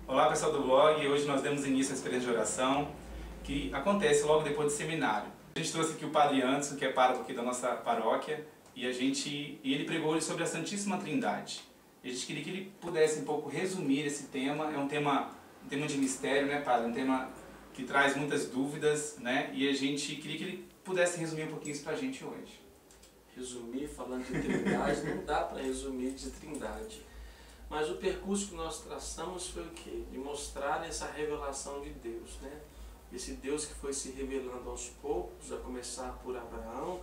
Olá pessoal do blog, hoje nós demos início à experiência de oração que acontece logo depois do seminário. A gente trouxe aqui o Padre Anderson, que é pároco aqui da nossa paróquia, e ele pregou hoje sobre a Santíssima Trindade. E a gente queria que ele pudesse um pouco resumir esse tema. É um tema de mistério, né, Padre? Um tema que traz muitas dúvidas, né? E a gente queria que ele pudesse resumir um pouquinho isso pra gente hoje. Resumir, falando de Trindade, não dá para resumir de Trindade. Mas o percurso que nós traçamos foi o quê? De mostrar essa revelação de Deus, né? Esse Deus que foi se revelando aos poucos, a começar por Abraão,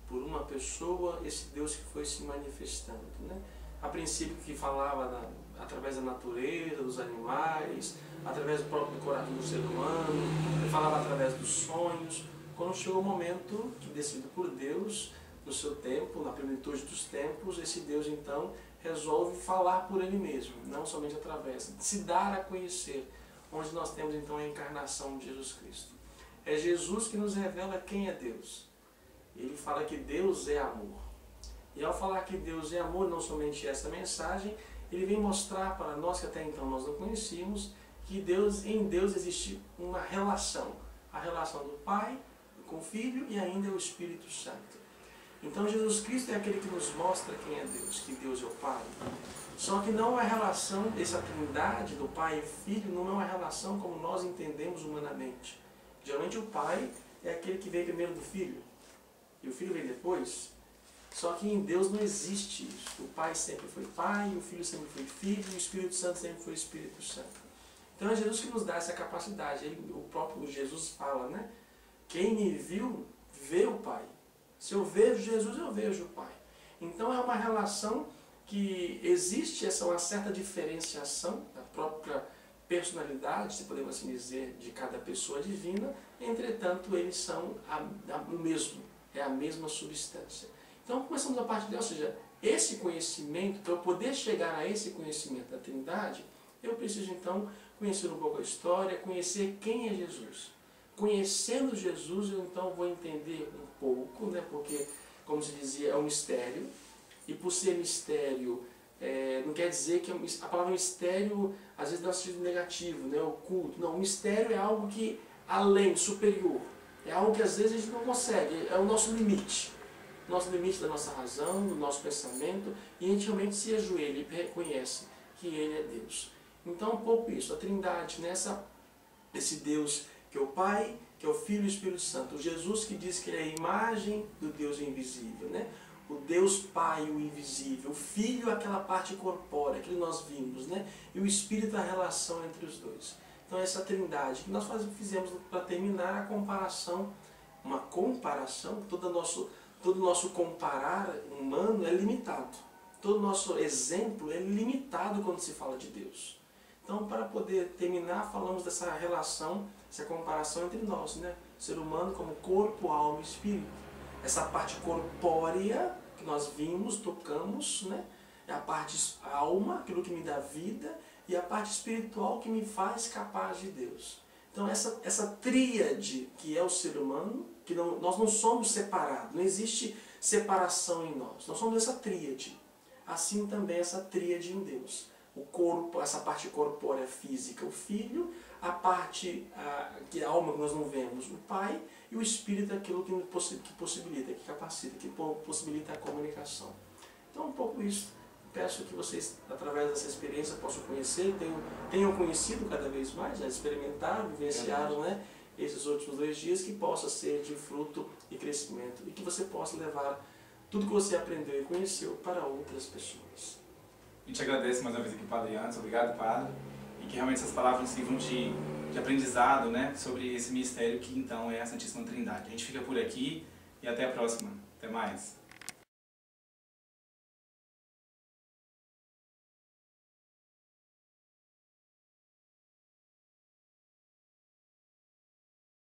por uma pessoa, esse Deus que foi se manifestando, né? A princípio que falava através da natureza, dos animais, através do próprio coração do ser humano, ele falava através dos sonhos. Quando chegou o momento que, decidido por Deus, no seu tempo, na plenitude dos tempos, esse Deus então resolve falar por ele mesmo, não somente através, se dar a conhecer, onde nós temos então a encarnação de Jesus Cristo. É Jesus que nos revela quem é Deus. Ele fala que Deus é amor. E ao falar que Deus é amor, não somente essa mensagem, ele vem mostrar para nós, que até então nós não conhecíamos, que em Deus existe uma relação. A relação do Pai com o Filho e ainda o Espírito Santo. Então Jesus Cristo é aquele que nos mostra quem é Deus, que Deus é o Pai. Só que não é a relação, essa trindade do Pai e Filho, não é uma relação como nós entendemos humanamente. Geralmente o Pai é aquele que veio primeiro do Filho, e o Filho veio depois. Só que em Deus não existe isso. O Pai sempre foi Pai, o Filho sempre foi Filho, e o Espírito Santo sempre foi Espírito Santo. Então é Jesus que nos dá essa capacidade. O próprio Jesus fala, né? Quem me viu, vê o Pai. Se eu vejo Jesus, eu vejo o Pai. Então é uma relação que existe uma certa diferenciação da própria personalidade, se podemos assim dizer, de cada pessoa divina. Entretanto, eles são o mesmo, é a mesma substância. Então começamos a partir dela, ou seja, esse conhecimento, para eu poder chegar a esse conhecimento da Trindade, eu preciso então conhecer um pouco a história, conhecer quem é Jesus. Conhecendo Jesus, eu então vou entender um pouco, né? Porque, como se dizia, é um mistério. E por ser mistério, não quer dizer que a palavra mistério, às vezes dá um sentido negativo, né? Oculto. Não, o mistério é algo que além, superior. É algo que às vezes a gente não consegue, é o nosso limite. Nosso limite da nossa razão, do nosso pensamento, e a gente realmente se ajoelha e reconhece que Ele é Deus. Então, um pouco isso, a Trindade, esse Deus que é o Pai, que é o Filho e o Espírito Santo. O Jesus que diz que ele é a imagem do Deus invisível, né? O Deus Pai, o invisível. O Filho, aquela parte corpórea que nós vimos, né? E o Espírito, a relação entre os dois. Então essa trindade que nós fizemos para terminar a comparação, uma comparação, todo nosso comparar humano é limitado. Todo nosso exemplo é limitado quando se fala de Deus. Então, para poder terminar, falamos dessa relação, essa comparação entre nós, né? O ser humano como corpo, alma e espírito. Essa parte corpórea que nós vimos, tocamos, né? É a parte alma, aquilo que me dá vida, e a parte espiritual que me faz capaz de Deus. Então, essa tríade que é o ser humano, que nós não somos separados, não existe separação em nós. Nós somos essa tríade. Assim também essa tríade em Deus. O corpo, essa parte corpórea física, o Filho, a parte, que a alma que nós não vemos, o Pai, e o Espírito, aquilo que possibilita, que capacita, que possibilita a comunicação. Então, um pouco isso. Peço que vocês, através dessa experiência, possam conhecer, tenham conhecido cada vez mais, já experimentaram, vivenciaram, né, esses últimos 2 dias, que possa ser de fruto e crescimento, e que você possa levar tudo que você aprendeu e conheceu para outras pessoas. A gente agradece mais uma vez aqui o Padre Anderson, obrigado, Padre, e que realmente essas palavras sirvam de aprendizado, né, sobre esse mistério que então é a Santíssima Trindade. A gente fica por aqui e até a próxima. Até mais.